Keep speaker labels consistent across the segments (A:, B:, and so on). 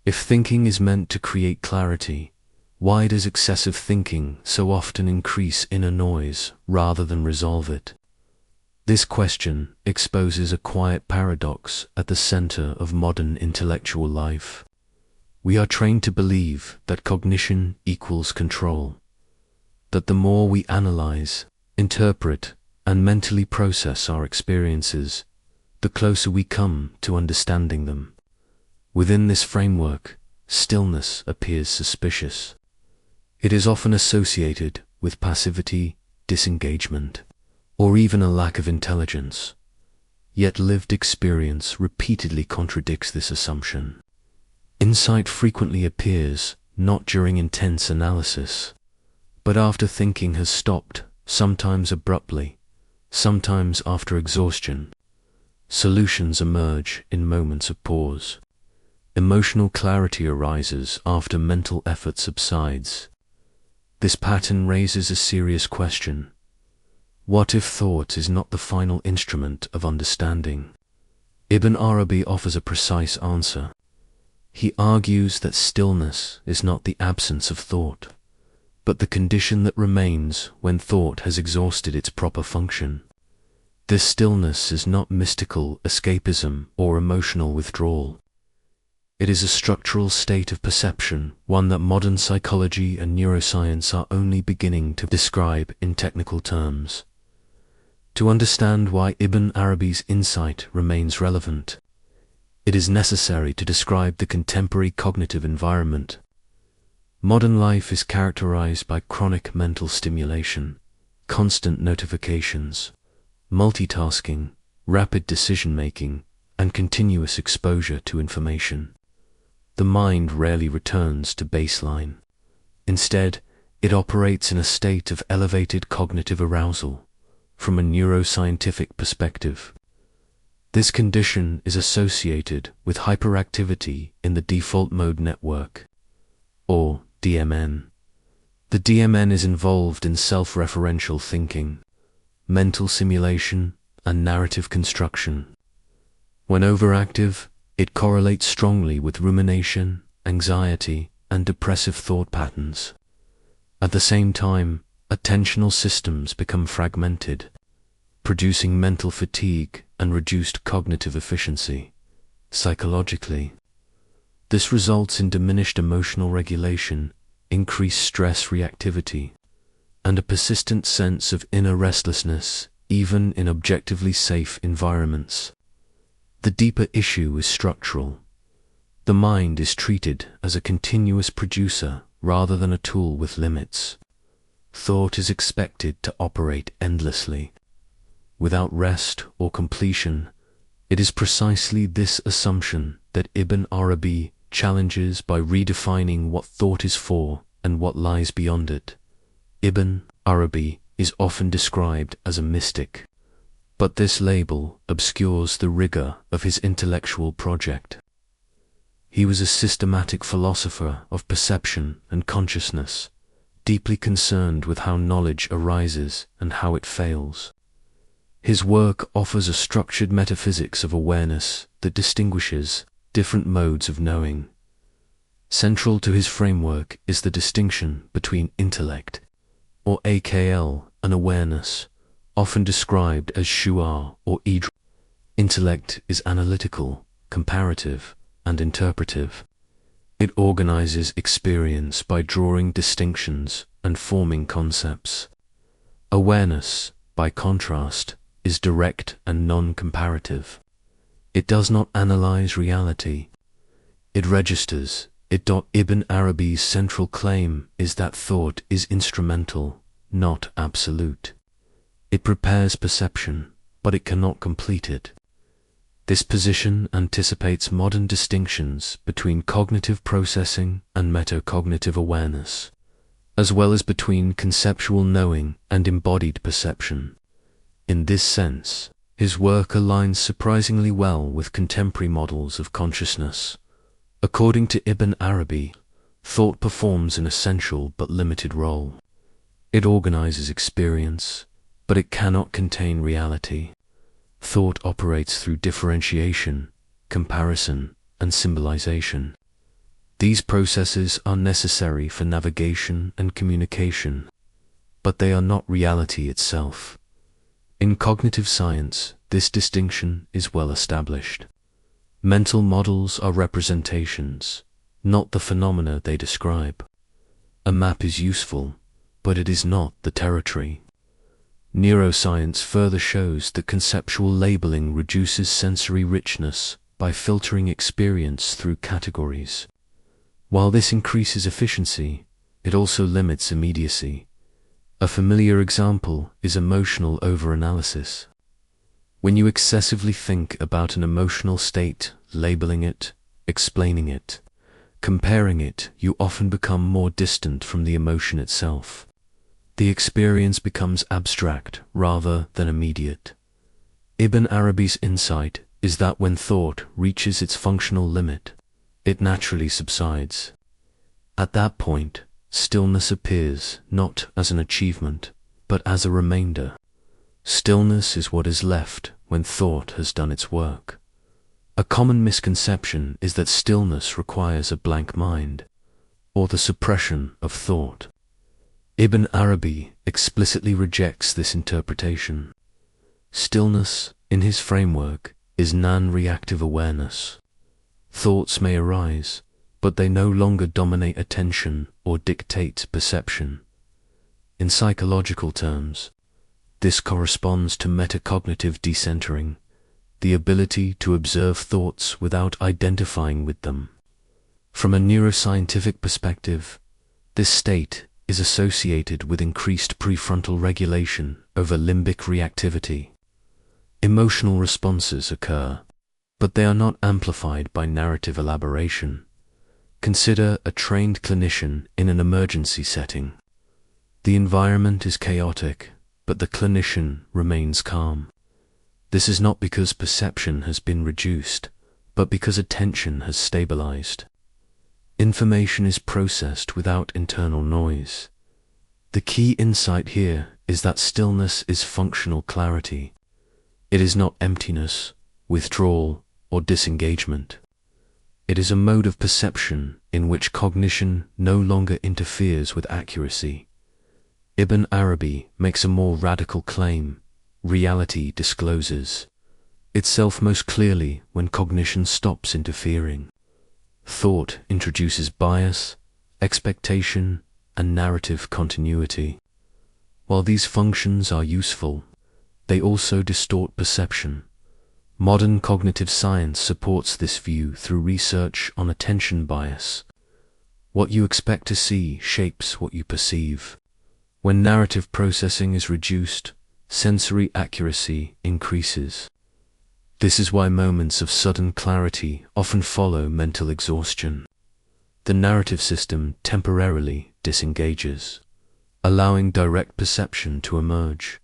A: If thinking is meant to create clarity, why does excessive thinking so often increase inner noise rather than resolve it? This question exposes a quiet paradox at the center of modern intellectual life. We are trained to believe that cognition equals control, that the more we analyze, interpret, and mentally process our experiences, the closer we come to understanding them. Within this framework, stillness appears suspicious. It is often associated with passivity, disengagement, or even a lack of intelligence. Yet lived experience repeatedly contradicts this assumption. Insight frequently appears not during intense analysis, but after thinking has stopped, sometimes abruptly, sometimes after exhaustion. Solutions emerge in moments of pause. Emotional clarity arises after mental effort subsides. This pattern raises a serious question. What if thought is not the final instrument of understanding? Ibn Arabi offers a precise answer. He argues that stillness is not the absence of thought, but the condition that remains when thought has exhausted its proper function. This stillness is not mystical escapism or emotional withdrawal. It is a structural state of perception, one that modern psychology and neuroscience are only beginning to describe in technical terms. To understand why Ibn Arabi's insight remains relevant, it is necessary to describe the contemporary cognitive environment. Modern life is characterized by chronic mental stimulation, constant notifications, multitasking, rapid decision-making, and continuous exposure to information. The mind rarely returns to baseline. Instead, it operates in a state of elevated cognitive arousal. From a neuroscientific perspective, this condition is associated with hyperactivity in the default mode network, or DMN. The DMN is involved in self-referential thinking, mental simulation, and narrative construction. When overactive, it correlates strongly with rumination, anxiety, and depressive thought patterns. At the same time, attentional systems become fragmented, producing mental fatigue and reduced cognitive efficiency. Psychologically, this results in diminished emotional regulation, increased stress reactivity, and a persistent sense of inner restlessness, even in objectively safe environments. The deeper issue is structural. The mind is treated as a continuous producer rather than a tool with limits. Thought is expected to operate endlessly, without rest or completion. It is precisely this assumption that Ibn Arabi challenges by redefining what thought is for and what lies beyond it. Ibn Arabi is often described as a mystic, but this label obscures the rigor of his intellectual project. He was a systematic philosopher of perception and consciousness, deeply concerned with how knowledge arises and how it fails. His work offers a structured metaphysics of awareness that distinguishes different modes of knowing. Central to his framework is the distinction between intellect, or AKL, and awareness, often described as shu'ur or idrak. Intellect is analytical, comparative, and interpretive. It organizes experience by drawing distinctions and forming concepts. Awareness, by contrast, is direct and non-comparative. It does not analyze reality. It registers. Ibn Arabi's central claim is that thought is instrumental, not absolute. It prepares perception, but it cannot complete it. This position anticipates modern distinctions between cognitive processing and metacognitive awareness, as well as between conceptual knowing and embodied perception. In this sense, his work aligns surprisingly well with contemporary models of consciousness. According to Ibn Arabi, thought performs an essential but limited role. It organizes experience, but it cannot contain reality. Thought operates through differentiation, comparison, and symbolization. These processes are necessary for navigation and communication, but they are not reality itself. In cognitive science, this distinction is well established. Mental models are representations, not the phenomena they describe. A map is useful, but it is not the territory. Neuroscience further shows that conceptual labeling reduces sensory richness by filtering experience through categories. While this increases efficiency, it also limits immediacy. A familiar example is emotional overanalysis. When you excessively think about an emotional state, labeling it, explaining it, comparing it, you often become more distant from the emotion itself. The experience becomes abstract rather than immediate. Ibn Arabi's insight is that when thought reaches its functional limit, it naturally subsides. At that point, stillness appears not as an achievement, but as a remainder. Stillness is what is left when thought has done its work. A common misconception is that stillness requires a blank mind, or the suppression of thought. Ibn Arabi explicitly rejects this interpretation. Stillness, in his framework, is non-reactive awareness. Thoughts may arise, but they no longer dominate attention or dictate perception. In psychological terms, this corresponds to metacognitive decentering, the ability to observe thoughts without identifying with them. From a neuroscientific perspective, this state is associated with increased prefrontal regulation over limbic reactivity. Emotional responses occur, but they are not amplified by narrative elaboration. Consider a trained clinician in an emergency setting. The environment is chaotic, but the clinician remains calm. This is not because perception has been reduced, but because attention has stabilized. Information is processed without internal noise. The key insight here is that stillness is functional clarity. It is not emptiness, withdrawal, or disengagement. It is a mode of perception in which cognition no longer interferes with accuracy. Ibn Arabi makes a more radical claim. Reality discloses itself most clearly when cognition stops interfering. Thought introduces bias, expectation, and narrative continuity. While these functions are useful, they also distort perception. Modern cognitive science supports this view through research on attention bias. What you expect to see shapes what you perceive. When narrative processing is reduced, sensory accuracy increases. This is why moments of sudden clarity often follow mental exhaustion. The narrative system temporarily disengages, allowing direct perception to emerge.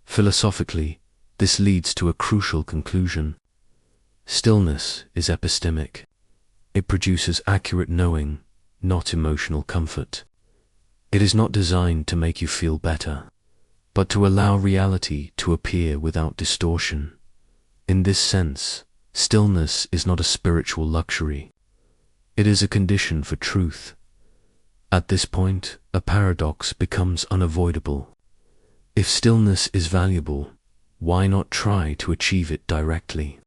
A: Philosophically, this leads to a crucial conclusion. Stillness is epistemic. It produces accurate knowing, not emotional comfort. It is not designed to make you feel better, but to allow reality to appear without distortion. In this sense, stillness is not a spiritual luxury. It is a condition for truth. At this point, a paradox becomes unavoidable. If stillness is valuable, why not try to achieve it directly?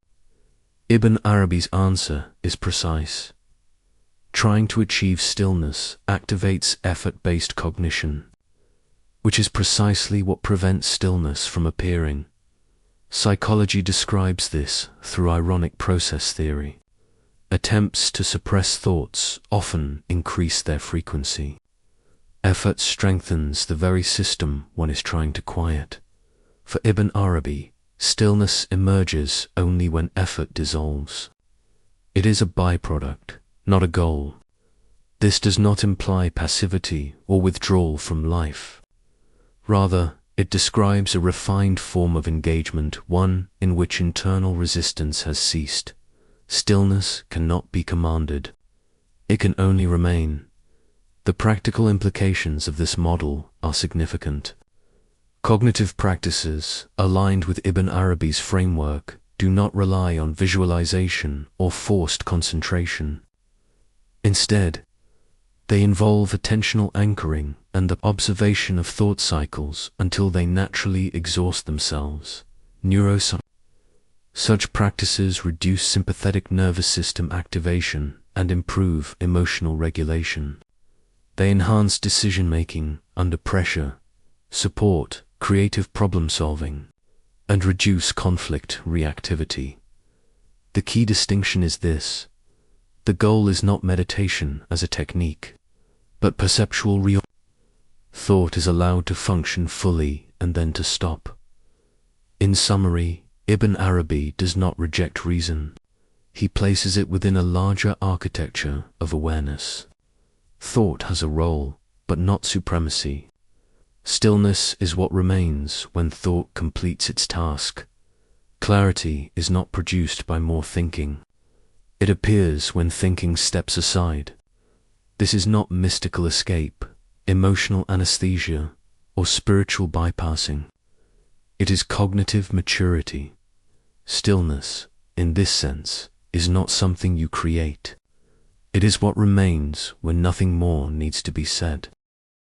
A: Ibn Arabi's answer is precise. Trying to achieve stillness activates effort-based cognition, which is precisely what prevents stillness from appearing. Psychology describes this through ironic process theory. Attempts to suppress thoughts often increase their frequency. Effort strengthens the very system one is trying to quiet. For Ibn Arabi, stillness emerges only when effort dissolves. It is a byproduct, not a goal. This does not imply passivity or withdrawal from life. Rather, it describes a refined form of engagement, one in which internal resistance has ceased. Stillness cannot be commanded. It can only remain. The practical implications of this model are significant. Cognitive practices aligned with Ibn Arabi's framework do not rely on visualization or forced concentration. Instead, they involve attentional anchoring and the observation of thought cycles until they naturally exhaust themselves. Neuroscience. Such practices reduce sympathetic nervous system activation and improve emotional regulation. They enhance decision-making under pressure, support creative problem-solving, and reduce conflict reactivity. The key distinction is this: the goal is not meditation as a technique, but perceptual thought is allowed to function fully and then to stop. In summary, Ibn Arabi does not reject reason. He places it within a larger architecture of awareness. Thought has a role, but not supremacy. Stillness is what remains when thought completes its task. Clarity is not produced by more thinking. It appears when thinking steps aside. This is not mystical escape, emotional anesthesia, or spiritual bypassing. It is cognitive maturity. Stillness, in this sense, is not something you create. It is what remains when nothing more needs to be said.